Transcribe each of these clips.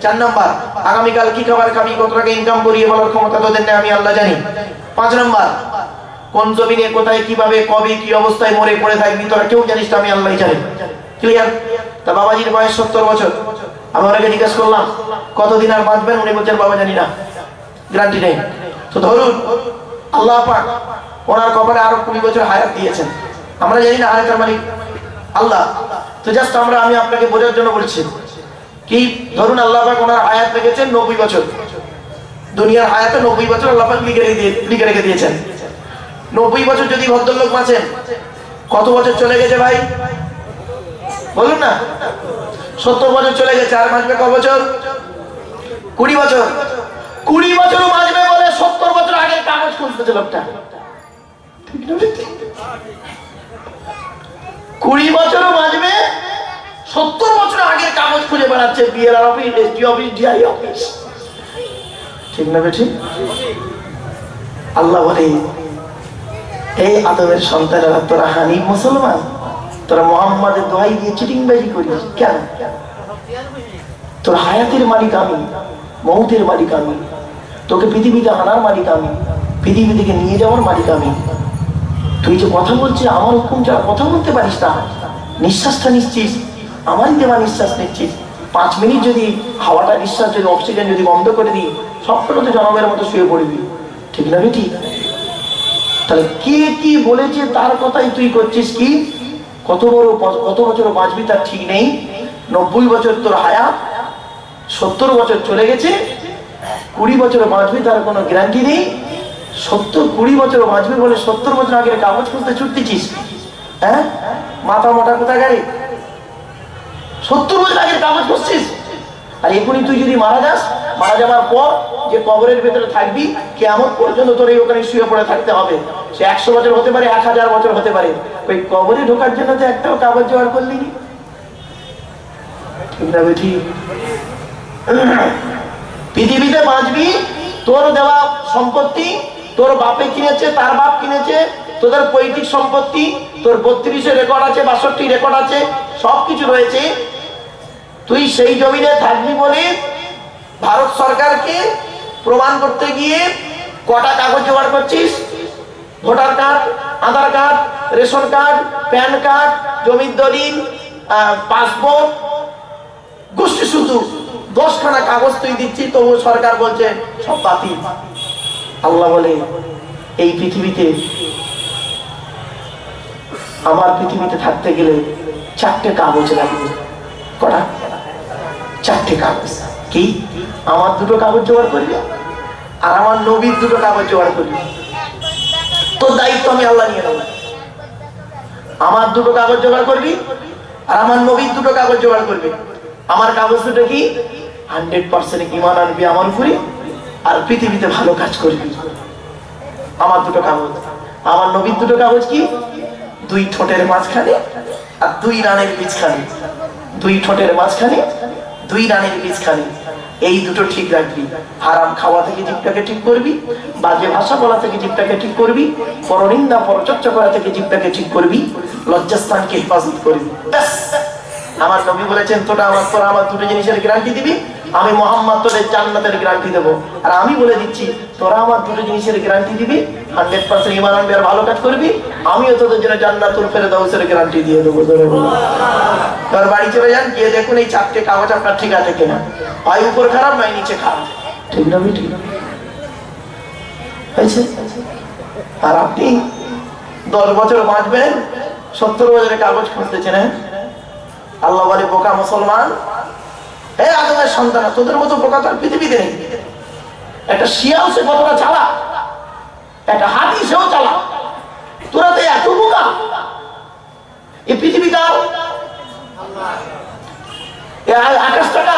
4 number, আগামীকাল কি খাবার খাবি, কত টাকা ইনকাম করি বলার ক্ষমতা তোদের নেই, আমি আল্লাহ জানি। 5 নাম্বার, কোন জমিনে কোথায় কিভাবে কবে কি অবস্থায় মরে পড়ে থাকবি তোরা কেউ জানিস না, আমি আল্লাহই জানি। ক্লিয়ার? তা বাবাজির বয়স 70 বছর, আমি ওনাকে জিজ্ঞেস করলাম কতদিন আর বাঁচবেন, উনি বলছেন বাবা জানি না, গ্যারান্টি নেই। তো ধরুন আল্লাহ পাক ওনার কপালে আরো 20 বছর হায়াত দিয়েছেন, আমরা জানি না হায়াতের মালিক আল্লাহ। তো জাস্ট আমি আপনাকে বোঝার জন্য বলছি কি, ধরুন আল্লাহ পাক ওনার হায়াত রেখেছেন 90 বছর, দুনিয়ার হায়াতে 90 বছর আল্লাহ পাক লিখে রেখে দিয়েছেন। 90 বছর যদি ভদ্রলোক বাঁচেন, কত বছর চলে গেছে ভাই বলুন না? 70 বছর চলে গেছে, আর বাঁচবে কত বছর? 20 বছর। 20 বছরও বাঁচবে বলে 70 বছর আগে কাগজ খুঁজতেছে লোকটা, 20 বছরও বাঁচবে, 70 বছর আগের কাগজ খুঁজে বেড়াচ্ছে, BLR office, SD office, DI office. ঠিক না বেঠিক? আল্লাহ বলে এই আদমের সন্তানেরা তোরা হানিফ মুসলমান, তোরা মোহাম্মদের দোহাই দিয়ে চিটিংবাজি করিস কেন? তোর হায়াতের মালিক আমি, মৌতের মালিক আমি, তোকে পৃথিবীতে আনার মালিক আমি, পৃথিবী থেকে নিয়ে যাওয়ার মালিক আমি। তুই যে কথা বলছিস আমার হুকুম ছাড়া কথা বলতে পারিস না, নিঃশ্বাসটা নিচ্ছিস আমারই দেওয়া নিঃশ্বাস নিচ্ছিস, 5 মিনিট যদি হাওয়াটা নিঃশ্বাস যদি অক্সিজেন যদি বন্ধ করে দিই সবগুলো তো জনমের মতো শুয়ে পড়বি। ঠিক না বেটি? তাহলে কে কি বলেছে তার কথাই তুই করছিস কি? কত বছর বাঁচবি তার ঠিক নেই। 90 বছর তোর হায়াত, 70 বছর চলে গেছে, 20 বছর বাঁচবি তার কোনো গ্যারান্টি নেই। 20 বছর বাঁচবি বলে 70 বছর আগের কাগজ খুঁজতে ছুটতেছিস? হ্যাঁ, মাথা মোটা কোথায় গাড়ি? 70 বছর আগের কাগজ খুঁজছিস। আর এখনই তুই যদি মারা যাস, মারা যাওয়ার পর যে কবরের ভেতরে থাকবি কিয়ামত পর্যন্ত তোর এই ওখানে শুয়ে পড়ে থাকতে হবে। সে 100 বছর হতে পারে, 1000 বছর হতে পারে। ওই কবরে ঢোকার জন্য তো একটাও কাগজ জোগাড় করলি নি। ঠিক না বেঠি? পৃথিবীতে বাঁচবি, তোর দেওয়া সম্পত্তি তোর বাপে কিনেছে, তার বাপ কিনেছে, তোদের পৈতৃক সম্পত্তি, তোর 32 রেকর্ড আছে, 62 রেকর্ড আছে, সবকিছু রয়েছে। তুই সেই জমিনে থাকবি বলে ভারত সরকারকে প্রমাণ করতে গিয়ে কটা কাগজ জোগাড় করছিস? Voter card, Aadhaar card, ration card, PAN card, জমির দলিল, পাসপোর্ট, গোষ্ঠী শুধু 10খানা কাগজ তুই দিচ্ছিস, তবু সরকার বলছে সব বাতিল। আল্লাহ বলে এই পৃথিবীতে, আমার পৃথিবীতে থাকতে গেলে 4টে কাগজ লাগবে। কটা? 4টে কাগজ। কি? আমার 2টো কাগজ জোগাড় করবি আর আমার নবীর 2টো কাগজ জোগাড় করবি। তোর দায়িত্ব আমি আল্লাহ নিয়ে নেব। আমার 2টো কাগজ জোগাড় করবি আর আমার নবীর 2টো কাগজ জোগাড় করবি। আমার কাগজ দুটো কি? 100% ঈমান আনবি আমার উপরে আর পৃথিবীতে ভালো কাজ করবি। আমার 2টো কাগজ। আমার নবীর 2টো কাগজ কি? 2 ঠোঁটের মাঝখানে আর 2 রানের বীজখানে। 2 ঠোঁটের মাঝখানে, 2 রানের বীজখানে। এই 2টো ঠিক রাখবি। হারাম খাওয়া থেকে জিভটাকে ঠিক করবি, বাজে ভাষা বলা থেকে জিভটাকে ঠিক করবি, পরনিন্দা পরচর্চা করা থেকে জিভটাকে ঠিক করবি, লজ্জাস্থানকে হেফাজত করবি। ব্যাস। আমার নবী বলেছেন তোরা আমার 2টো জিনিসের গ্যারান্টি দিবি, আমি মুহাম্মদ তোদের জান্নাতের গ্যারান্টি দেব। আর আমি বলে দিচ্ছি তোরা আমার 2টো জিনিসের গ্যারান্টি দিবি, 100% ঈমান আনবি আর ভালো কাজ করবি, আমিও তোদের জন্য জান্নাতুল ফেরদাউসের গ্যারান্টি দিয়ে দেবো। তোর বাড়ি চলে যান, গিয়ে দেখুন এই 4টে কাগজ আপনার ঠিক আছে কিনা, হয় উপর খারাপ নয় নিচে খারাপ। ঠিক না? ঠিক হয়েছে? আর আপনি 10 বছর বাঁচবেন, 70 বছরের কাগজ খুঁজতেছেন। হ্যাঁ, আল্লাহ বলে বোকা মুসলমান, হে আদমের সন্তান, তোদের মতো বোকা তার পৃথিবীতে নেই। একটা শিয়াল সে কতটা চালা, একটা হাতি সেও চালা, তোরা তো এত বোকা। এই পৃথিবীটা আকাশটা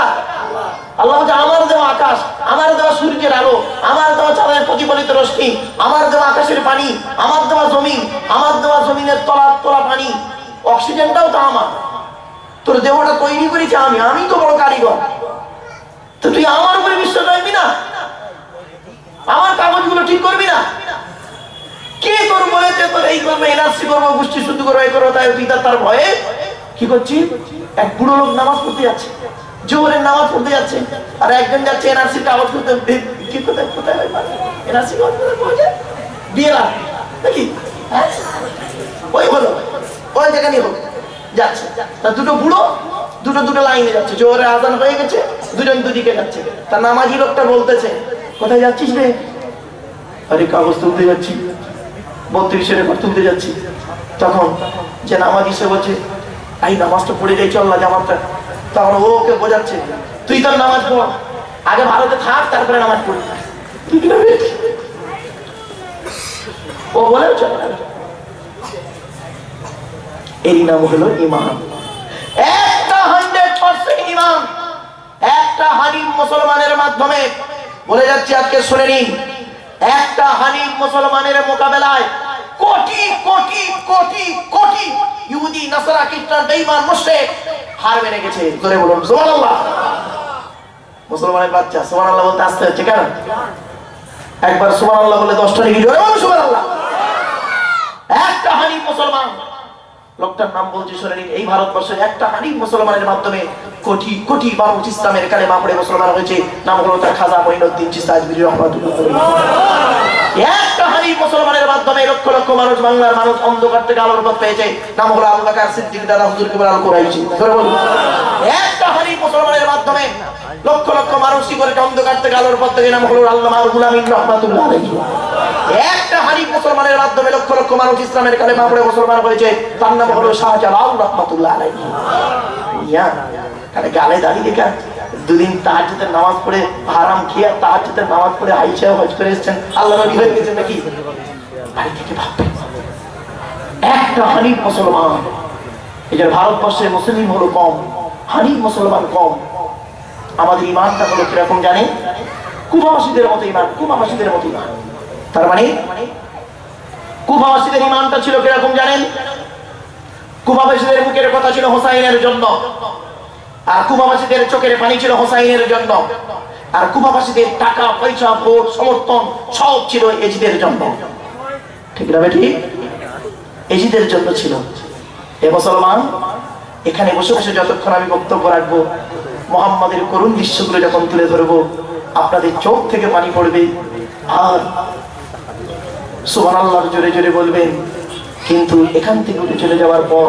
আল্লাহ বলছে আমার দেওয়া আকাশ, আমার দেওয়া সূর্যের আলো, আমার দেওয়া চাঁদের প্রতিফলিত রশ্মি, আমার দেওয়া আকাশের পানি, আমার দেওয়া জমিন, আমার দেওয়া জমিনের তলা পানি, অক্সিজেনটাও তো আমার। তোর দেহটা তৈরি করেছি আমি তো বড় কারিগর। তো তুই আমার উপরে বিশ্বাস রাখবি না? আমার কাগজগুলো ঠিক করবি না? কে তোর বলেছে তোর এই করবো, এনআরসি করবো, গোষ্ঠী শুদ্ধ করবো, এই করবো, তাই তুই তার ভয়ে কি করছিস? এক বুড়ো লোক নামাজ পড়তে যাচ্ছে, জোহরের নামাজ পড়তে যাচ্ছে, আর একজন যাচ্ছে এনআরসির কাগজ করতে। কি কোথায় কোথায় এনআরসি কাগজ করতে পৌঁছে বিয়ে নাকি ওই হলো ওই জায়গা নিয়ে হোক যাচ্ছে। তা দুটো বুড়ো দুটো লাইনে যাচ্ছে, জোহরে আজান হয়ে গেছে, দুজন দুদিকে যাচ্ছে। তার নামাজি লোকটা বলতেছে, কোথায় যাচ্ছিস রে? আরে কাগজ তুলতে যাচ্ছি, 32-এর রেকর্ড তুলতে যাচ্ছি। তখন যে নামাজি সে বলছে, এই নামাজটা পড়ে যাই, চল না জামাতটা। তখন ও ওকে বোঝাচ্ছে, তুই তোর নামাজ পড়, আগে ভারতে থাক, তারপরে নামাজ পড়ি। ও বলে চল। এরই নাম হলো ইমান। একটা 100% ইমান, একটা হানিফ মুসলমানের মাধ্যমে বলে যাচ্ছে, আজকে শুনে নিন, একটা হানিফ মুসলমানের মোকাবেলায় কোটি কোটি কোটি কোটি ইহুদি নাসারা খ্রিস্টান বেঈমান মুশরিক হার মেনে গেছে। জোরে বলুন সুবহানাল্লাহ। মুসলমানের বাচ্চা সুবহানাল্লাহ বলতে আসতে হচ্ছে কেন? একবার সুবহানাল্লাহ বলে 10টা নাকি জোরে বলুন সুবহানাল্লাহ। একটা হানিফ মুসলমান, লোকটার নাম বলছি শুনে নিন। এই ভারতবর্ষে একটা হানিফ মুসলমানের মাধ্যমে কোটি কোটি মানুষ ইসলামের কালেমা পড়ে মুসলমান হয়েছে। নাম হলো তার খাজা মঈনুদ্দিন চিশতি আজমিরি রাহমাতুল্লাহ আলাইহি। একটা হানিফ মুসলমানের মাধ্যমে লক্ষ লক্ষ মানুষ, বাংলার মানুষ অন্ধকার থেকে আলোর পথ পেয়েছে। নাম হলো আবু বকর সিদ্দিক দাদা হুজুর কিবর আল কুরাইশি। একটা হানিফ মুসলমানের মাধ্যমে লক্ষ লক্ষ মানুষ কি করে অন্ধকার থেকে আলোর পথ থেকে, নাম হলো আল্লামা আল গুলামিন রাহমাতুল্লাহ আলাইহি। একটা হানিফ মুসলমানের মাধ্যমে লক্ষ লক্ষ মানুষ ইসলামের কালেমা পড়ে মুসলমান হয়েছে। তার নাম হলো শাহজালাল রাহমাতুল্লাহ আলাইহি। ইয়া কারে গালে দাঁড়িয়ে কা দুদিন তাহাজ্জুদের নামাজ পড়ে হারাম খেয়ে তাহাজ্জুদের নামাজ পড়ে আয়েশা হজ করে এসেছেন, আল্লাহর নবী হয়ে গেছেন নাকি? বাড়ি থেকে ভাববেন একটা হানিফ মুসলমান। এই যে ভারতবর্ষে মুসলিম হলো কম, হানিফ মুসলমান কম। আমাদের ইমানটা হলো কিরকম জানেন? কুফাবাসীদের মতো ইমান, কুফাবাসীদের মতো ইমান। তার মানে কুফাবাসীদের ইমানটা ছিল কিরকম জানেন? কুফাবাসীদের মুখের কথা ছিল হোসাইনের জন্য, আর কুফাবাসীদের চোখের পানি ছিল হোসাইনের জন্য, আর কুফাবাসীদের টাকা পয়সা ভোট সমর্থন সব ছিল এজিদের জন্য। ঠিক না বেটি? এজিদের জন্য ছিল। এ মুসলমান, এখানে বসে বসে যতক্ষণ আমি বক্তব্য রাখবো, মুহাম্মাদের করুণ দৃশ্যগুলো যখন তুলে ধরবো, আপনাদের চোখ থেকে পানি পড়বে আর সুবহানাল্লাহ জোরে জোরে বলবেন। কিন্তু এখান থেকে উঠে চলে যাওয়ার পর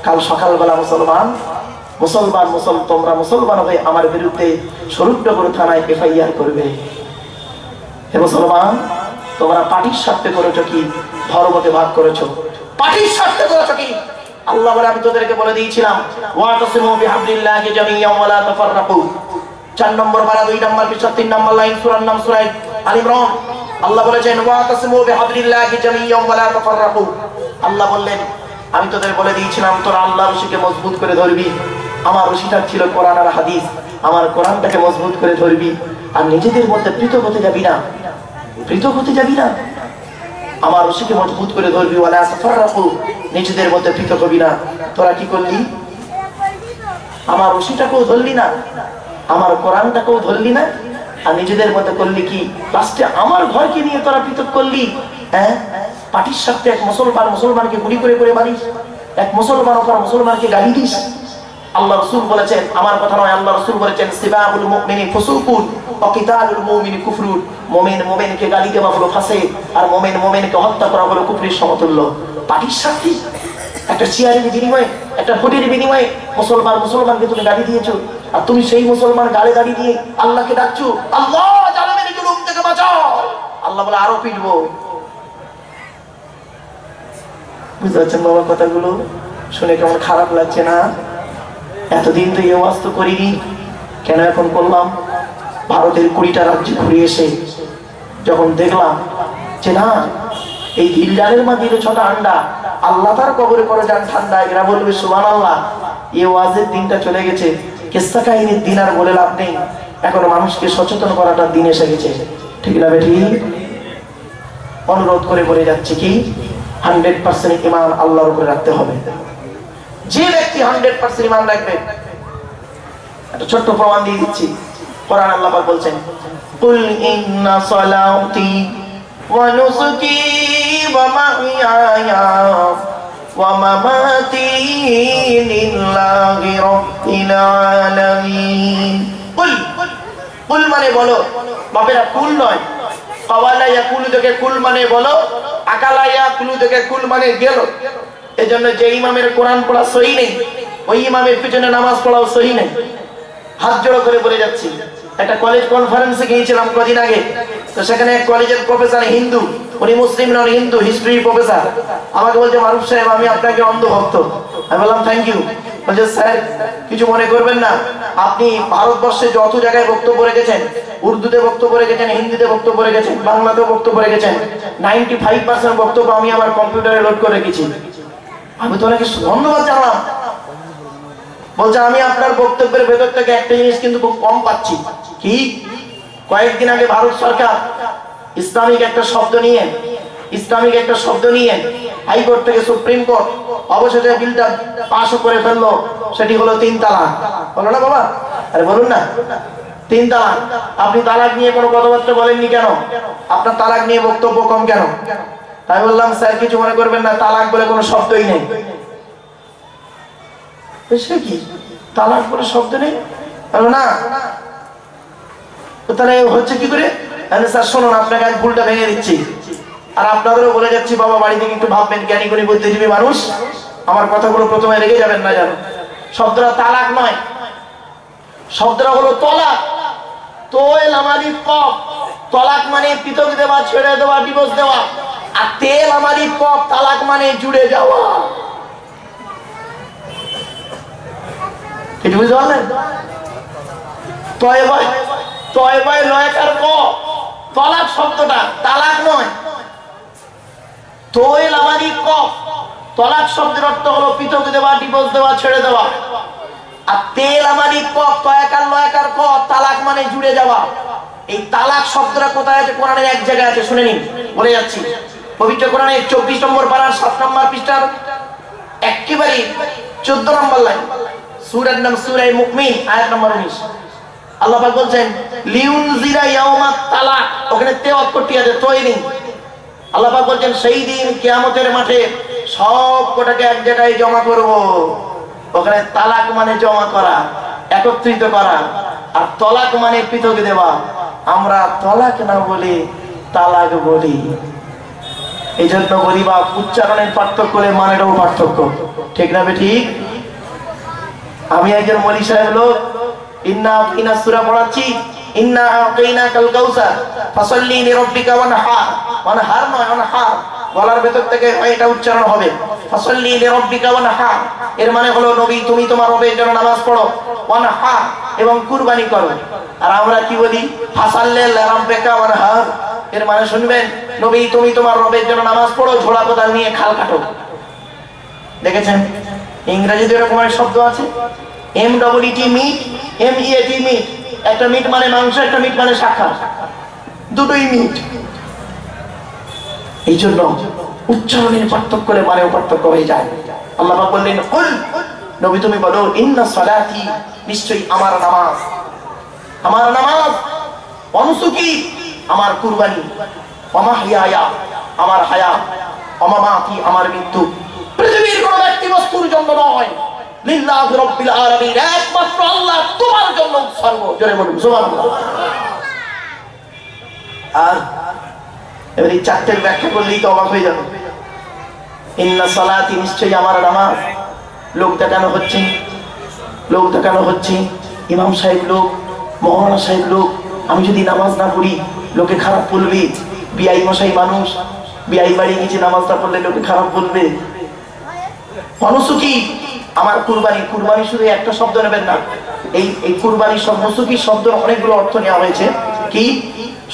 কাল সকালবেলা তোমরা মুসলমান হয়ে আমার বিরুদ্ধে শরীফনগর থানায় এফআইআর করবে। হে মুসলমান, তোমরা পার্টির স্বার্থে করেছো কি ধর্মকে ভাগ করেছো? পার্টির স্বার্থে করেছো কি? আল্লাহ বলে, আমি তোদেরকে বলে দিয়েছিলাম, ওয়াতাসিমু বিহাবলিল্লাহি জামিআন ওয়া লা তাফাররাকু। 4 নম্বর পারা 2 নম্বর পৃষ্ঠা 3 নম্বর লাইন, সূরার নাম সূরা আল ইমরান। আল্লাহ বলেছেন, ওয়াতাসিমু বিহাবলিল্লাহি জামিআন ওয়া লা তাফাররাকু। আল্লাহ বললেন, আমি তোদের বলে দিয়েছিলাম তোরা আল্লাহর রশিকে মজবুত করে ধরবি। আমার রশিটা ছিল কোরআন আর হাদিস, আমার কোরআনটাকে মজবুত করে ধরবি, আর নিজেদের মধ্যে পৃথক হতে যাবি না, পৃথক হতে যাবি না। আমার রশিকে মজবুত করে ধরবি, ওয়া লা তাফাররাকু, নিজেদের মধ্যে পৃথক হবি না। তোরা কি করলি? আমার রশিটাকেও ধরলি না, আমার কোরআনটাকেও ধরলি না, আর নিজেদের মধ্যে করলি কি? লাস্টে আমার ঘরকে নিয়ে তোরা পৃথক করলি। হ্যাঁ, পার্টির স্বার্থে এক মুসলমানকে গুলি করে করে মারিস, এক মুসলমান অপর মুসলমানকে গালি দিস। আল্লাহ রাসূল বলেছেন, আমার কথা নয়, আল্লাহ রাসূল বলেছেন, সিবাবুল মুমিনি ফুসুকুন ওয়া কিতালুল মুমিনি কুফরুন। মুমিন মুমিনকে গালি দেওয়া হলো ফাসিক, আর মুমিন মুমিনকে হত্যা করা হলো কুফরের সমতুল্য। পার্টির স্বার্থে একটা চেয়ারের বিনিময়ে, একটা ভোটের বিনিময়ে মুসলমানকে তুমি গালি দিয়েছো, আর তুমি সেই মুসলমান গালে গালি দিয়ে আল্লাহকে ডাকছো, আল্লাহ জালিমের জুলুম থেকে বাঁচাও। আল্লাহ বলে, আরো পিটবো। বুঝতে পারছেন বাবা কথাগুলো? শুনে কেমন খারাপ লাগছে না? এতদিন তো এই ওয়াজ তো করিনি, কেন এখন করলাম? ভারতের 20টা রাজ্যে ঘুরে এসে যখন দেখলাম যে না, এই দিলদারের মা দিল 6টা আন্ডা, আল্লাহ তার কবরে করে যান ঠান্ডা, এরা বলবে সুবহানাল্লাহ। এই ওয়াজের দিনটা চলে গেছে, কিস্সা কাহিনীর দিন আর বলে লাভ নেই। এখন মানুষকে সচেতন করাটার দিন এসে গেছে। ঠিক না বেঠি? অনুরোধ করে বলে যাচ্ছে কি, 100% ঈমান আল্লাহর উপরে রাখতে হবে। যে ব্যক্তি 100% ঈমান রাখবে, একটা ছোট্ট প্রমাণ দিয়ে দিচ্ছি। কোরআন আল্লাহ পাক বলছেন, কুল ইন্না সালাতি ওয়া নুসুকি ওয়া মাহইয়ায়া ওয়া মামাতি লিল্লাহি রাব্বিল আলামিন। কুল মানে বলো, বাপেরা কুল নয়। কাওয়ালা ইয়াকুলু থেকে কুল মানে বলো, আকালা ইয়াকুলু থেকে কুল মানে গেল। এজন্য যে ইমামের কোরআন পড়া সহি নেই, ওই ইমামের পিছনে নামাজ পড়াও সহি নেই। হাত জোড়ো করে বলে যাচ্ছি, একটা কলেজ কনফারেন্সে গিয়েছিলাম কদিন আগে, তো সেখানে এক কলেজের প্রফেসর হিন্দু, উনি মুসলিম নন, হিন্দু, হিস্ট্রি প্রফেসর, আমাকে বলছে মারুফ সাহেব আমি আপনাকে অন্ধভক্ত। আমি বললাম থ্যাংক ইউ। বলছে স্যার কিছু মনে করবেন না, আপনি ভারতবর্ষে যত জায়গায় বক্তব্য রেখেছেন, উর্দুতে বক্তব্য রেখেছেন, হিন্দিতে বক্তব্য রেখেছেন, বাংলাতেও বক্তব্য রেখেছেন, 95% বক্তব্য আমি আমার কম্পিউটারে লোড করে রেখেছি। আমি তো অনেক ধন্যবাদ জানালাম। বলছে আমি আপনার বক্তব্যের ভেতর থেকে একটা জিনিস কিন্তু খুব কম পাচ্ছি। কি? কয়েকদিন আগে ভারত সরকার ইসলামিক একটা শব্দ নিয়ে হাইকোর্ট থেকে সুপ্রিম কোর্ট অবশেষে বিলটা পাশ করে ফেললো, সেটি হলো 3 তালাক। বলো না বাবা, আরে বলুন না 3 তালাক। আপনি তালাক নিয়ে কোনো কথাবার্তা বলেননি কেন? আপনার তালাক নিয়ে বক্তব্য কম কেন? তাই বললাম স্যার কিছু মনে করবেন না, তালাক বলে কোনো শব্দই নেই। সে কি তালাক বলে শব্দ নেই? না তাহলে হচ্ছে কি করে? স্যার শুনুন আপনাকে আজ ভুলটা ভেঙে দিচ্ছি, আর আপনাদেরও বলে যাচ্ছি বাবা বাড়ি থেকে একটু ভাববেন, জ্ঞানী গুণী বুদ্ধিজীবী মানুষ, আমার কথাগুলো প্রথমে রেগে যাবেন না জানো। শব্দটা তালাক নয়, শব্দটা হলো তলাক। তোয়েল আমাদের কপ, তলাক মানে পৃথক দেওয়া, ছেড়ে দেওয়া, ডিভোর্স দেওয়া। আর তেল আমাদের কপ, তালাক মানে জুড়ে যাওয়া। কি বুঝতে পারলেন? তয়বায় লয়কার ক, তলাক শব্দটা তালাক নয়। তোয়েল আমাদের কপ, তলাক শব্দের অর্থ হলো পৃথক দেওয়া, ডিভোর্স দেওয়া, ছেড়ে দেওয়া। আর তেল আমাদের কপ, তয়কার লয়কার ক, তালাক মানে জুড়ে যাওয়া। এই তালাক শব্দটা কোথায় আছে? কোরআনের এক জায়গায় আছে, শুনে নিন, বলে যাচ্ছি। পবিত্র কোরআনের 24 নম্বর পারার 7 নম্বর পৃষ্ঠার একেবারে 14 নম্বর লাইন, সূরার নাম সূরা মুমিন, আয়াত নম্বর 19। আল্লাহ পাক বলছেন লিউনজিরা ইয়াউমাত তালাক, ওখানে তে অক্ষরটি আছে, তৈরি। আল্লাহ পাক বলছেন সেই দিন কিয়ামতের মাঠে সব কোটাকে এক জায়গায় জমা করব। ওখানে তালাক মানে জমা করা, একত্রিত করা, আর তলাক মানে পৃথক দেওয়া। আমরা তলাক না বলে তালাক বলি। এই জন্য বলি বা উচ্চারণের পার্থক্য করে মানেটাও পার্থক্য, ঠিক না ঠিক? আমি একজন মলি সাহেব লোক, ইন্না আকিনা সূরা পড়াচ্ছি, ইন্না আকিনা কাল কাউসার ফাসাল্লি লিরাব্বিকা ওয়ানহার, ওয়ানহার নয় ওয়ানহার, গলার ভেতর থেকে এটা উচ্চারণ হবে ফাসাল্লি লিরাব্বিকা ওয়ানহার। এর মানে হলো নবী তুমি তোমার রবের জন্য নামাজ পড়ো, ওয়ানহার এবং কুরবানি করো। আর আমরা কি বলি? ফাসাল্লি লিরাব্বিকা ওয়ানহার, এর মানে শুনবেন নবী তুমি তোমার রবের জন্য নামাজ পড়ো, ঝোলা কোদাল নিয়ে খাল কাটো। দেখেছেন ইংরেজিতে এরকম একটা শব্দ আছে, MEET, MEAT মিট। একটা মিট মানে মাংস, একটা মিট মানে শাখা, দুটোই মিট। এই জন্য উচ্চারণের পার্থক্য করে মানেও পার্থক্য হয়ে যায়। আল্লাহ পাক বললেন কুল, নবী তুমি বলো ইন্না সালাতি, নিশ্চয়ই আমার নামাজ, আমার নামাজ, অনুসুকি আমার কুরবানি, ওমাহিয়ায়া আমার হায়াত, ওমামাতি আমার মৃত্যু, পৃথিবীর কোন ব্যক্তি বস্তুর জন্য নয়, লিল্লাহি রাব্বিল আলামিন, একমাত্র আল্লাহ তোমার জন্য উৎসর্গ। জোরে বলুন সুবহানাল্লাহ। আর এবারে চারটের ব্যাখ্যা করলেই তো অবাক হয়ে যাবে। ইন্না সালাতি, নিশ্চয়ই আমার নামাজ। লোক দেখানো হচ্ছে, লোক দেখানো হচ্ছে, ইমাম সাহেব লোক, মৌলানা সাহেব লোক। আমি যদি নামাজ না পড়ি লোকে খারাপ বলবে। বিআই মশাই মানুষ, বিআই বাড়ি গিয়ে নামাজ না পড়লে লোকে খারাপ বলবে। অনুসুকি আমার কুরবানি, কুরবানি শুধু একটা শব্দ নেবেন না, এই কুরবানি শব্দ, নুসুকি শব্দের অনেকগুলো অর্থ নেওয়া হয়েছে। কি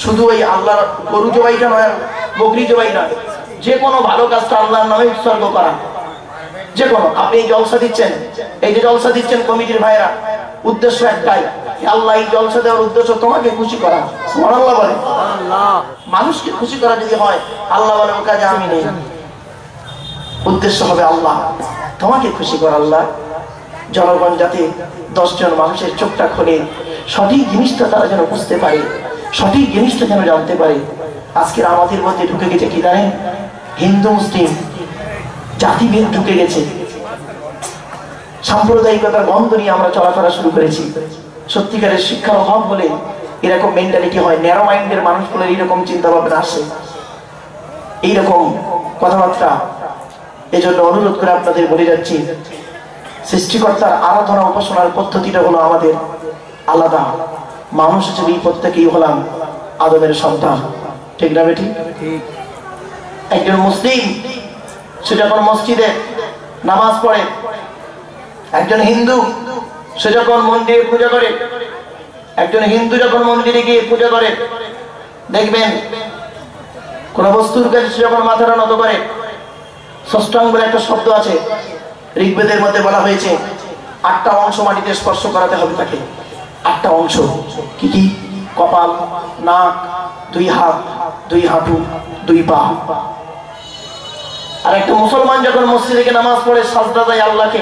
শুধু ওই আল্লাহর গরু জবাইটা নয়, বকরি জবাই নয়, যে কোনো ভালো কাজটা আল্লাহর নামে উৎসর্গ করা। যে কোনো, আপনি এই জলসা দিচ্ছেন, এই যে জলসা দিচ্ছেন কমিটির ভাইরা, উদ্দেশ্য একটাই, আল্লাহ এই জলসা দেওয়ার উদ্দেশ্য তোমাকে খুশি করা। সুবহানাল্লাহ বলে, মানুষকে খুশি করা যদি হয়, আল্লাহ বলে ও কাজে আমি নেই, উদ্দেশ্য হবে আল্লাহ তোমাকে খুশি করা। আল্লাহ জনগণ যাতে 10 জন মানুষের চোখটা খোলে, সঠিক জিনিসটা তারা যেন বুঝতে পারে, সঠিক জিনিসটা যেন জানতে পারে। আজকের আমাদের মধ্যে ঢুকে গেছে কি জানেন? হিন্দু মুসলিম, জাতিভেদ ঢুকে গেছে, সাম্প্রদায়িকতার গন্ধ নিয়ে আমরা চলাফেরা শুরু করেছি। সত্যিকারের শিক্ষার অভাব হলে এরকম মেন্টালিটি হয়, ন্যারো মাইন্ডের মানুষগুলোর এইরকম চিন্তা ভাবনা আসে, এইরকম কথাবার্তা। এজন্য অনুরোধ করে আপনাদের বলে যাচ্ছি, সৃষ্টিকর্তার আরাধনা উপাসনার পদ্ধতিটা হলো আমাদের আলাদা। মানুষ হিসেবে এই প্রত্যেকেই হলাম আদমের সন্তান, ঠিক না বেটি? একজন মুসলিম সে যখন মসজিদে নামাজ পড়ে, একজন হিন্দু সে যখন মন্দিরে পূজা করে, একজন হিন্দু যখন মন্দিরে গিয়ে পূজা করে, দেখবেন কোন বস্তুর কাছে সে যখন মাথাটা নত করে, ষষ্ঠাং বলে একটা শব্দ আছে, ঋগ্বেদের মধ্যে বলা হয়েছে 8টা অংশ মাটিতে স্পর্শ করাতে হবে তাকে। 8টা অংশ কি কি? কপাল, নাক, 2 হাত, 2 হাঁটু, 2 পা। আর একটা মুসলমান যখন মসজিদে গিয়ে নামাজ পড়ে, সাজদা দেয় আল্লাহকে,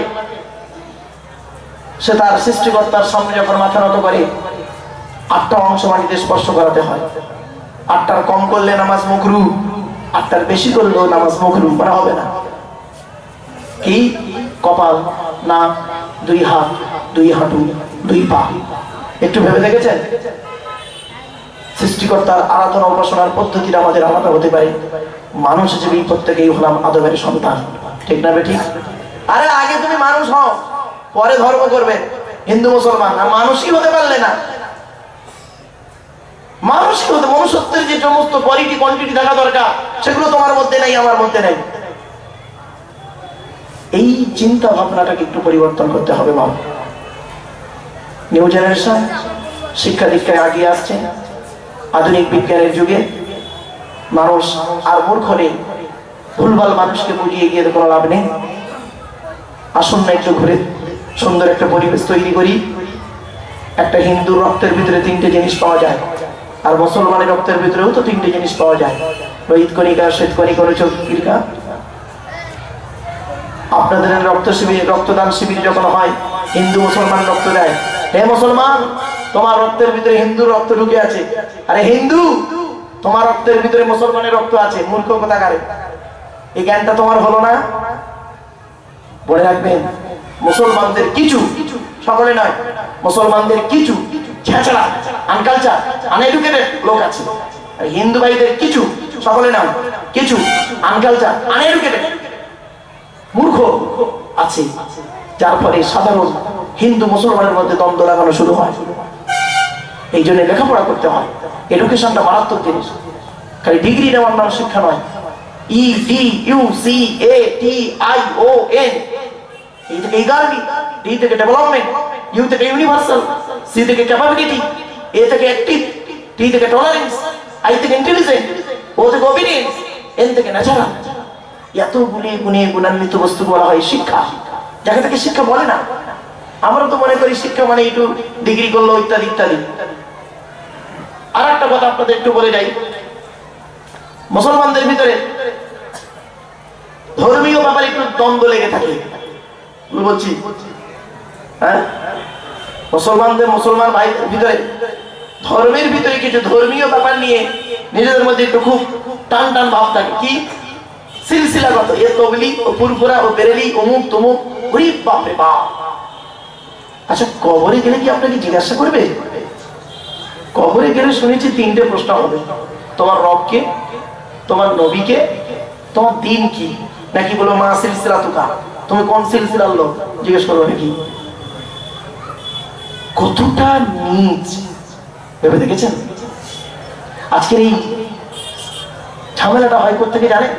সে তার সৃষ্টিকর্তার সামনে যখন মাথা নত করে, 8টা অংশ মাটিতে স্পর্শ করাতে হয়। 8টার কম করলে নামাজ মাকরুহ, 8টার বেশি করলেও নামাজ মাকরুহ করা হবে না। কি? কপাল, নাক, 2 হাত, 2 হাঁটু, 2 পা। একটু ভেবে দেখেছেন? সৃষ্টিকর্তার আরাধনা উপাসনার পদ্ধতিটা আমাদের আলাদা হতে পারে। মানুষ হিসেবে প্রত্যেকেই হলাম আদমের সন্তান, ঠিক না বেঠিক? আরে আগে তুমি মানুষ হও, পরে ধর্ম করবে, হিন্দু মুসলমান। আর মানুষই হতে পারলে না, মানুষই হতে, মনুষ্যত্বের যে সমস্ত কোয়ালিটি কোয়ান্টিটি থাকা দরকার সেগুলো তোমার মধ্যে নাই, আমার মধ্যে নাই। এই চিন্তা ভাবনাটাকে একটু পরিবর্তন করতে হবে। বাবা, নিউ জেনারেশন শিক্ষা দীক্ষায় আগিয়ে আসছে, আধুনিক বিজ্ঞানের যুগে মানুষ আর মূর্খ নেই। ভুলভাল মানুষকে বুঝিয়ে গিয়ে কোনো লাভ নেই। আসুন না একটু ঘুরে সুন্দর একটা পরিবেশ তৈরি করি। একটা হিন্দুর রক্তের ভিতরে 3টে জিনিস পাওয়া যায়, আর মুসলমানের রক্তের ভিতরেও তো 3টে জিনিস পাওয়া যায়, রোহিত কণিকা, শ্বেত কণিকা, চৌকিকা। আপনাদের রক্ত শিবির, রক্তদান শিবির যখন হয়, হিন্দু মুসলমান রক্ত দেয়। হে মুসলমান, তোমার রক্তের ভিতরে হিন্দুর রক্ত ঢুকে আছে। আরে হিন্দু, তোমার রক্তের ভিতরে মুসলমানের রক্ত আছে। মূর্খ কোথাকারে, এই জ্ঞানটা তোমার হলো না? বলে রাখবেন, মুসলমানদের কিছু, সকলে নয়, মুসলমানদের কিছু ছেঁচড়া, আনকালচার, আনএডুকেটেড লোক আছে। আর হিন্দু ভাইদের কিছু, সকলে নয়, কিছু আনকালচার, আনএডুকেটেড মূর্খ আছে, যার ফলে সাধারণ হিন্দু মুসলমানের মধ্যে দ্বন্দ্ব লাগানো শুরু হয়। এই জন্য লেখাপড়া করতে হয়। এডুকেশনটা মারাত্মক জিনিস। খালি ডিগ্রি নেওয়ার নাম শিক্ষা নয়। EDUCATION, এই থেকে ইগালিটি, ডি থেকে ডেভেলপমেন্ট, ইউ থেকে ইউনিভার্সাল, সি থেকে ক্যাপাবিলিটি, এ থেকে অ্যাক্টিভ, টি থেকে টলারেন্স, আই থেকে ইন্টেলিজেন্ট, ও থেকে ওবিডিয়েন্স, এন থেকে ন্যাচারাল। এত গুণে গুণান্বিত বস্তু বলা হয় শিক্ষা, যাকে তাকে শিক্ষা বলে না। আমরা তো মনে করি শিক্ষা মানে একটু ডিগ্রি করলো, ইত্যাদি ইত্যাদি। আর একটা কথা আপনাদের একটু বলে যাই, মুসলমানদের ভিতরে ধর্মীয় ব্যাপারে একটু দ্বন্দ্ব লেগে থাকে। বলছি, হ্যাঁ, মুসলমান ভাই ভিতরে ধর্মের ভিতরে কিছু ধর্মীয় ব্যাপার নিয়ে নিজেদের মধ্যে একটু খুব টান টান ভাব থাকে। কি? সিলসিলাগত, এ তবলি, ও পুরপুরা, ও বেরেলি, অমুক তমুক। ওরে বাপরে বাপ! আচ্ছা, কবরে গেলে কি আপনাকে জিজ্ঞাসা করবে? কবরে গেলে শুনেছি 3টে প্রশ্ন হবে। তোমার রবকে, তোমার নবীকে, তোমার দিন কি? নাকি বলো মা সিলসিলা তুকা, তুমি কোন সিলসিলার লোক জিজ্ঞেস করবো নাকি? কতটা নিচ ভেবে দেখেছেন? আজকের এই ঝামেলাটা হয় কোত্থেকে জানে?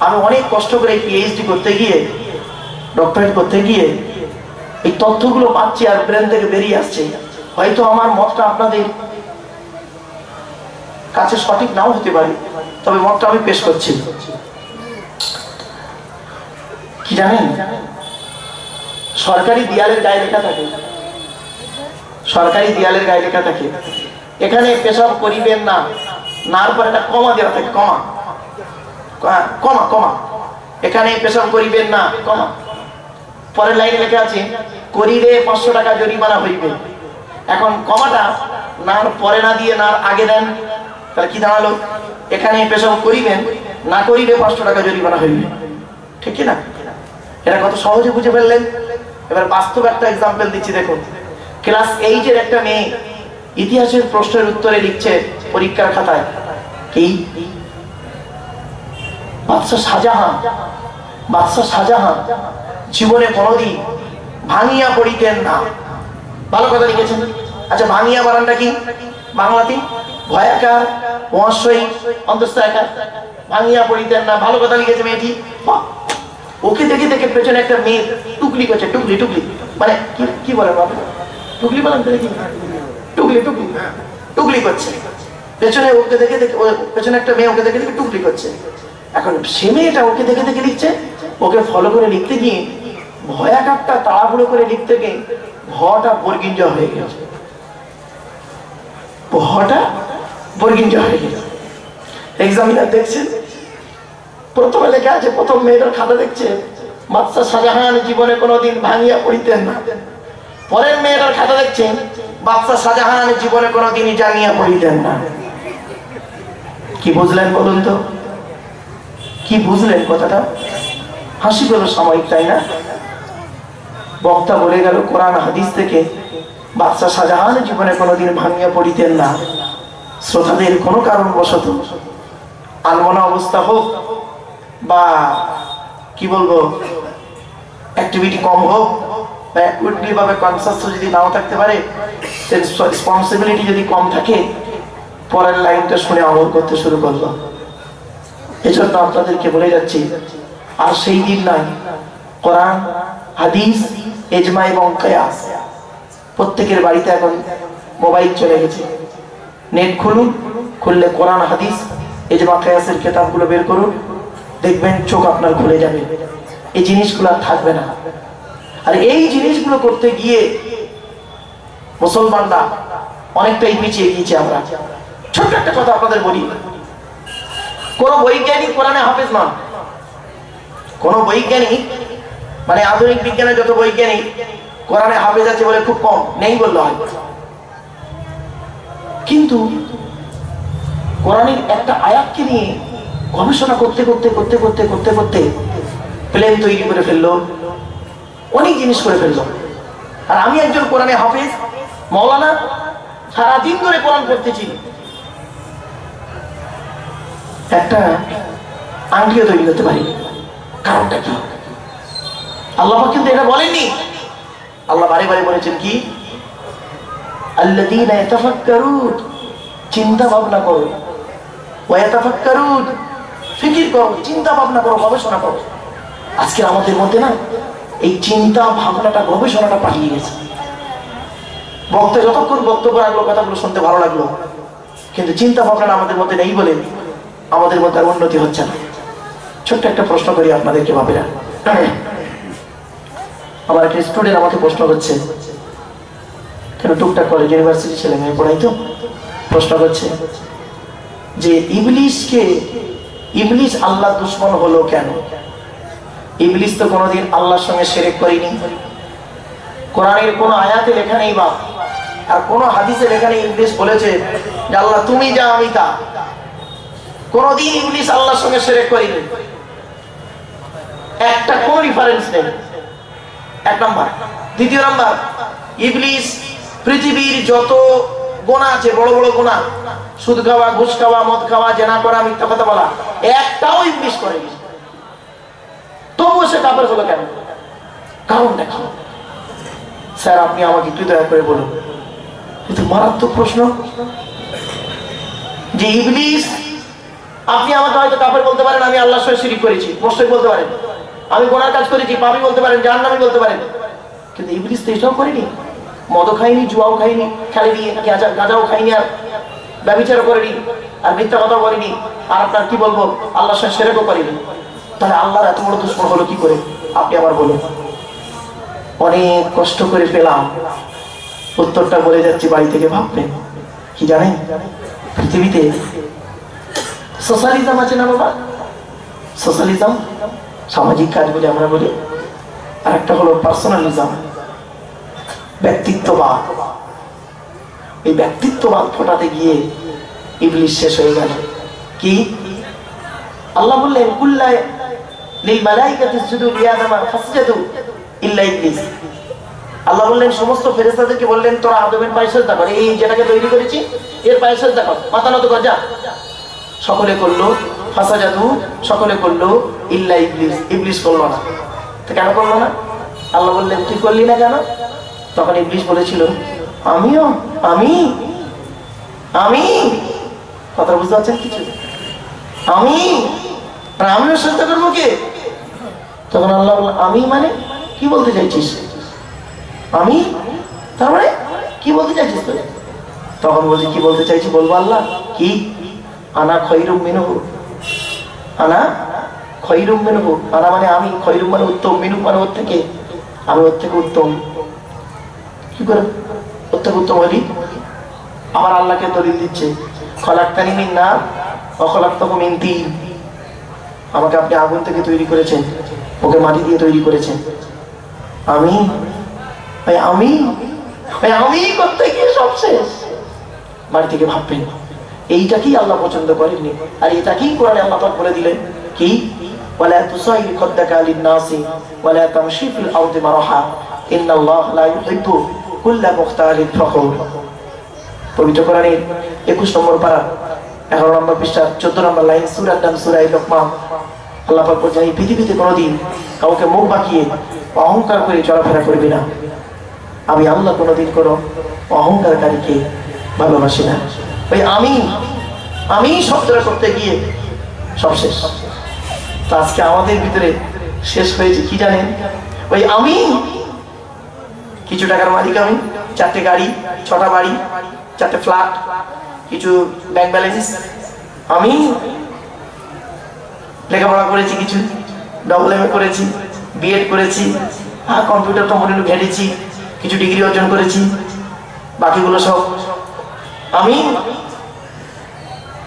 আমি অনেক কষ্ট করে পিএইচডি করতে গিয়ে, ডক্টরেট করতে গিয়ে এই তথ্যগুলো পাচ্ছি, আর ব্রেন থেকে বেরিয়ে আসছে। হয়তো আমার মতটা আপনাদের কাছে সঠিক নাও হতে পারে, তবে মতটা আমি পেশ করছি। কি জানেন? সরকারি দেয়ালের গায়ে লেখা থাকে, সরকারি দেয়ালের গায়ে লেখা থাকে, এখানে পেশাব করিবেন না, নার পর একটা কমা দেওয়া থাকে, কমা কমা কমা, এখানে পেশাব করিবেন না, কমা। পরের লাইনে লেখা আছে করিলে 500 টাকা জরিমানা হইবে। এখন কমাটা নার পরে না দিয়ে নার আগে দেন, তাহলে কি দাঁড়ালো? এখানে পেশাব করিবেন, না করিলে 500 টাকা জরিমানা হইবে। ঠিক না? এটা কত সহজে বুঝে ফেললেন। এবার বাস্তব একটা এক্সাম্পল দিচ্ছি, দেখুন। ক্লাস 8 এর একটা মেয়ে ইতিহাসের প্রশ্নের উত্তরে লিখছে পরীক্ষার খাতায়, কি বাদশাহ শাহজাহান জীবনে কোনদিন ভাঙিয়া পড়িতেন না। ভালো কথা লিখেছেন। আচ্ছা, ভাঙিয়া বানানটা কি বাংলাতে? ভয়াকার, মহাশয়, অন্তঃস্থআকার। ভাঙিয়া পড়িতেন না, ভালো কথা লিখেছে মেয়েটি। ওকে দেখে দেখে পেছনে একটা মেয়ে টুকলি করছে, টুকলি মানে কি বলে বাবা, টুকলি বলেন তো, টুকলি করছে পেছনে। ওকে দেখে দেখে পেছনে একটা মেয়ে ওকে দেখে দেখে টুকলি করছে। এখন সে মেয়েটা ওকে দেখে দেখে লিখছে, ওকে ফলো করে লিখতে গিয়ে ভয়াকারটা তাড়াহুড়ো করে লিখতে গিয়ে ভটা বর্গিঞ্জ হয়ে গেছে। এক্সামিনার দেখছেন, প্রথমে লেখা আছে, প্রথম মেয়েটার খাতা দেখছে বাদশাহ শাহজাহান জীবনে কোনোদিন ভাঙিয়া পড়িতেন না। পরের মেয়েটার খাতা দেখছেন বাদশাহ শাহজাহান জীবনে কোনোদিনই জাঙিয়া পড়িতেন না। কি বুঝলেন বলুন তো? কি বুঝলেন কথাটা? হাসি পেল সাময়িক, তাই না? বক্তা বলে গেল কোরআন হাদিস থেকে বাদশাহ শাহজাহান জীবনে কোনোদিন ভাঙিয়া পড়িতেন না। শ্রোতাদের কোনো কারণবশত আনমনা অবস্থা হোক বা কি বলবো অ্যাক্টিভিটি কম হোক বা অ্যাকুরেটলি ভাবে কনসাস যদি নাও থাকতে পারে, রেসপন্সিবিলিটি যদি কম থাকে, পরের লাইনটা শুনে আমল করতে শুরু করলো। এজন্য আপনাদেরকে বলে যাচ্ছি, আর সেই দিন নাই। কোরআন হাদিস ইজমা এবং কিয়াস, প্রত্যেকের বাড়িতে এখন মোবাইল চলে গেছে। নেট খুলুন, খুললে কোরআন হাদিস ইজমা কিয়াসের কিতাবগুলো বের করুন, দেখবেন চোখ আপনার খুলে যাবে। এই জিনিসগুলো আর থাকবে না। আর এই জিনিসগুলো করতে গিয়ে মুসলমানরা অনেকটাই পিছিয়ে গিয়েছে। আমরা ছোট্ট একটা কথা আপনাদের বলি, কোন বৈজ্ঞানিক কোরআনে হাফেজ নন। কোন বৈজ্ঞানিক মানে আধুনিক বিজ্ঞানের যত বৈজ্ঞানিক কোরআনে হাফেজ আছে বলে খুব কম, নেই বললে হয়। কিন্তু কোরআনের একটা আয়াতকে নিয়ে গবেষণা করতে করতে করতে করতে করতে করতে প্লেন তৈরি করে ফেললো, অনেক জিনিস করে ফেললো। আর আমি একজন কোরআনে হাফেজ মাওলানা, সারাদিন ধরে কোরআন পড়তেছি, একটা আংটিও তৈরি করতে পারি। কারণটা কি? আল্লাহ কিন্তু এটা বলেননি। আল্লাহ বারে বারে বলেছেন কি, আল্লাযীনা ইয়াতাফাক্কারুন, চিন্তা ভাবনা করো, ওয়া ইয়াতাফাক্কারুন, ফিকির করো, চিন্তা ভাবনা করো, গবেষণা করো। আজকে আমাদের মধ্যে না এই চিন্তা ভাবনাটা, গবেষণাটা পাঠিয়ে গেছে। বক্তা যতক্ষণ বক্তব্য রাখলো, কথাগুলো শুনতে ভালো লাগলো, কিন্তু চিন্তা ভাবনাটা আমাদের মধ্যে নেই বলে আমাদের মধ্যে আর উন্নতি হচ্ছে না। ছোট্ট একটা প্রশ্ন করি আপনাদেরকে ভাবেরা। আমার একটা স্টুডেন্ট আমাকে প্রশ্ন করছে, কেন টুকটাক কলেজ ইউনিভার্সিটি ছেলে মেয়ে পড়াই তো, প্রশ্ন করছে যে ইবলিস আল্লাহ দুশ্মন হলো কেন? ইবলিস তো কোনোদিন আল্লাহর সঙ্গে শিরক করেনি। কোরআনের কোনো আয়াতে লেখা নেই বা আর কোনো হাদিসে লেখা নেই ইবলিস বলেছে যে আল্লাহ তুমি যা আমি তা। কোনদিন ইবলিস আল্লাহর সঙ্গে শিরক করেনি, একটা কোন রেফারেন্স নেই। এক নাম্বার। দ্বিতীয় নাম্বার, ইবলিস পৃথিবীর যত গুনাহ আছে, বড় বড় গুনাহ, সুদ খাওয়া, ঘুষ খাওয়া, মদ খাওয়া, জেনা করা, মিথ্যা কথা বলা, একটাও ইবলিস করেনি। তবুও সে কাফের হলো কেন? কারণ দেখো স্যার, আপনি আমাকে একটু দয়া করে বলুন। কিন্তু মারাত্মক প্রশ্ন যে ইবলিস, আপনি আমাকে হয়তো কাফের বলতে পারেন, আমি আল্লাহর সঙ্গে শিরক করেছি, মুশরিক বলতে পারেন, আমি গুনাহ কাজ করেছি, পাপী বলতে পারেন, জাহান্নামী বলতে পারেন, কিন্তু ইবলিস তো এটাও করেনি। মদও খাইনি, জুয়াও খাইনি, খেলেনি, গাঁজাও খাইনি, আর ব্যভিচারও করেনি, আর মিথ্যা কথাও করেনি, আর আপনার কি বলবো আল্লাহর সঙ্গে শিরকও করেনি। তাহলে আল্লাহর এত বড় দুশমন হলো কি করে? আপনি আবার বলুন। অনেক কষ্ট করে পেলাম, উত্তরটা বলে যাচ্ছি, বাড়ি থেকে ভাববেন। কি জানেন, পৃথিবীতে সোশ্যালিজম আছে না বাবা? সোশ্যালিজম সামাজিক কাজ বলে আমরা বলি, আর একটা হলো পার্সোনালিজম, ব্যক্তিত্ববাদ। এই ব্যক্তিত্ববাদ ফোটাতে গিয়ে ইবলিস শেষ হয়ে গেল। কি আল্লাহ বললেন, লিল মালাইকাতি ইসজুদু লিআদম ফাসজাদু ইল্লা ইবলিস। আল্লাহ বললেন সমস্ত ফেরেশতাদেরকে বললেন তোরা আদমের পায়ে সিজদা কর, এই যেটাকে তৈরি করেছি এর পায়ে সিজদা কর, মাথা নত কর যা। সকলে করলো, ফাসাজাদু সকলে করলো, ইল্লা ইবলিস, ইবলিস করলো না। তো কেন করলো না? আল্লাহ বললেন তুই করলি না কেন? তখন ইবলিস বলেছিল আমিও, আমি আমি কথা বুঝতে পারছেন কিছু? আমিও সিজদা করবো কে? তখন আল্লাহ বললেন আমি মানে কি বলতে চাইছিস? আমি তার মানে কি বলতে চাইছিস তুই? তখন বলছি কি বলতে চাইছি বলবো আল্লাহ কি? আনা খৈরুম মিনহু, আনা খৈরুম মিনহু, আনা মানে আমি, খৈরুম মানে উত্তম, মিনহু মানে ওর থেকে, আমি ওর থেকে উত্তম। কি করে ওর থেকে উত্তম হলি? আবার আল্লাহকে দলিল দিচ্ছে খলাক্তানি মিন নার ওয়া খলাক্তাহু মিন তিন, আমাকে আপনি আগুন থেকে তৈরি করেছেন, ওকে মাটি দিয়ে তৈরি করেছেন। আমি আমি করতে গিয়ে সব শেষ। বাড়ি থেকে ভাববেন এইটা কি আল্লাহ পছন্দ করেননি, আর এটা কি কোরআনে আল্লাহ পাক বলে দিলেন কি ওয়ালা তুসাইরি খাদ্দাকা লিন-নাসি ওয়ালা তামশি ফিল আরদি মারহা ইন্নাল্লাহা লা ইউহিব্বু কুল্লা মুখতালিন ফখুর। পবিত্র কোরআনের 21 নম্বর পারা 11 নম্বর পৃষ্ঠা 14 নম্বর লাইন, সূরার নাম সূরা লোকমান। আল্লাহ পাক বলেন এই পৃথিবীতে কোনোদিন কাউকে মুখ বাঁকিয়ে অহংকার করে চলাফেরা করবে না। আমি আল্লাহ কোনোদিন কোনো অহংকারকারীকে ভালোবাসি না। ওই আমি শব্দটা করতে গিয়ে সব শেষ। তো আজকে আমাদের ভিতরে শেষ হয়েছে কি জানেন? ওই আমি কিছু টাকার মালিক, আমি 4টে গাড়ি, 6টা বাড়ি, 4টে ফ্ল্যাট, কিছু ব্যাংক ব্যালেন্স, আমি লেখাপড়া করেছি, কিছু ডবল এমএ করেছি, বিএড করেছি, কম্পিউটার কম্পিউটার ঘেটেছি, কিছু ডিগ্রি অর্জন করেছি, বাকিগুলো সব আমি।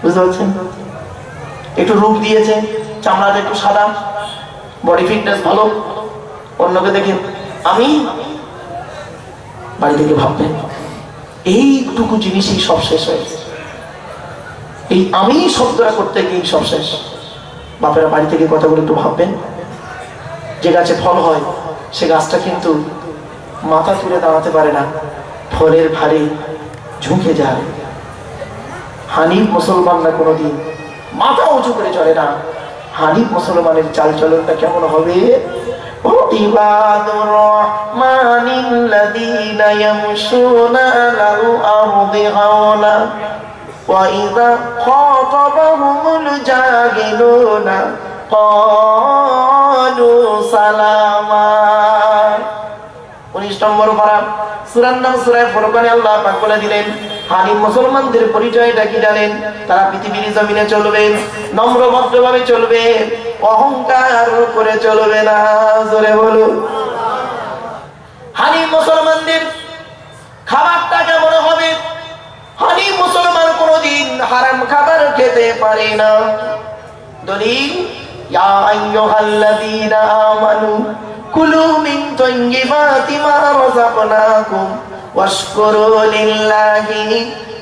বুঝতে পারছেন? একটু রূপ দিয়েছে, চামড়াটা একটু সাদা, বডি ফিটনেস ভালো, অন্যকে দেখে আমি। বাড়ি থেকে ভাববেন এইটুকু জিনিসই সব শেষ হয়েছে। এই আমি শব্দটা করতে গিয়ে সব শেষ। বাপেরা বাড়ি থেকে কথাগুলো একটু ভাববেন। যে গাছে ফল হয় সে গাছটা কিন্তু মাথা তুলে দাঁড়াতে পারে না, ফলের ভারে ঝুঁকে যায়। হানিফ মুসলমানরা কোনোদিন মাথা উঁচু করে চলে না। হানিফ মুসলমানের চাল চলনটা কেমন হবে? ইবাদুর রহমানিল্লাযীনা ইয়ামশুনা আলাল আরদি হাওনা ওয়া ইযা খাতাবাহুমুল জাহিলুনা ক্বালু সালামা। 19 নম্বর পারা সূরার নাম সূরা ফুরকানে আল্লাহ পাক বলে দিলেন হানিফ মুসলমানদের পরিচয়টা কি জানেন? তারা পৃথিবীর জমিনে চলবে নম্র ভদ্রভাবে চলবে, অহংকার করে চলবে না। জোরে বলুন। হানিফ মুসলমানদের খাবারটা কেমন হবে? হানিফ মুসলমান কোনদিন হারাম খাবার খেতে পারে না। দলিল ইয়া আইয়ুহাল্লাযীনা আমানু কুলু মিন তাইয়্যিবাতি মা রাযাকনাকুম ওয়াশকুরু লিল্লাহি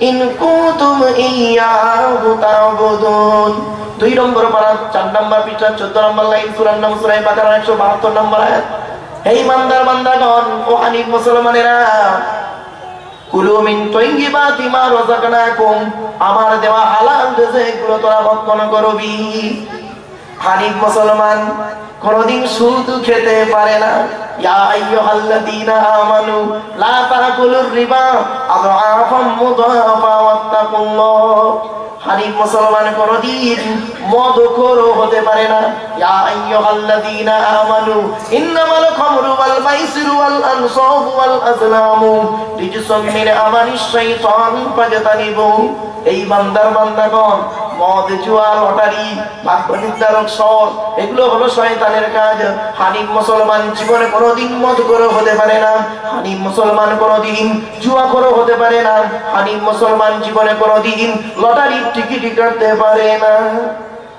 ইন কুনতুম ইয়্যাহু তা'বুদুন। 2 নম্বর পারা 4 নম্বর পৃষ্ঠা 14 নম্বর লাইন, সূরার নাম সূরা বাকারা 172 নম্বর আয়াত। হে ইমানদার বান্দাগণ ও হানিফ মুসলমানেরা, কুলু মিন তাইয়্যিবাতি মা রাযাকনাকুম, আমার দেওয়া হালাল রিজিকগুলো তোরা ভক্ষণ করবি। হানিফ মুসলমান কোনদিন সুদ খেতে পারে না। ইয়া আইয়ুহাল্লাযীনা আমানু লা তাকুলুর রিবা আযআফাম মুদাআফা ওয়াত্তাকুল্লাহ। হানিফ মুসলমান কোনদিন মদখোর হতে পারে না। ইয়া আইয়ুহাল্লাযীনা আমানু ইন্নামাল খামরু ওয়াল মাইসিরু ওয়াল আনসাবু ওয়াল আজলামু রিজসুম মিন আমালিশ শাইতান ফাজতানিবু। এই বান্দার বান্দাগণ, মদ, জুয়া, লটারি, ভাগ্য নির্ধারক সব এগুলো হলো শয়তানের কাজ। হানিফ মুসলমান জীবনে কোনোদিন মদখোর হতে পারে না। হানিফ মুসলমান কোনোদিন জুয়াখোর হতে পারে না। হানিফ মুসলমান জীবনে কোনোদিন লটারির টিকিট কাটতে পারে না।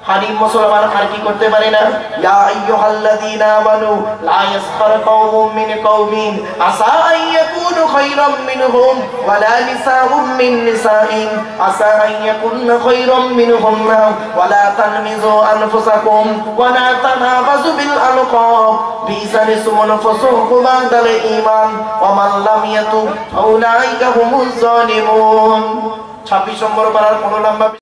হানিফ মুসলমান আর কি করতে পারে না? ইয়া আইয়ুহাল্লাযীনা আমানু লা ইয়াসখার কওমুম মিন কওমিন আসা আন ইয়াকুনু খায়রাম মিনহুম ওয়া লা নিসাউম মিন নিসাইন আসা আন ইয়াকুননা খায়রাম মিনহুন্না ওয়া লা তালমিযু আনফুসাকুম ওয়া লা তানাবাযু বিল আলকাব বিসাল ইসমুল ফুসুকু বা'দাল ঈমান ওয়া মান লাম ইয়াতুব ফাউলাইকা হুমুজ জালিমুন। 26 নম্বর পারার 15 নম্বর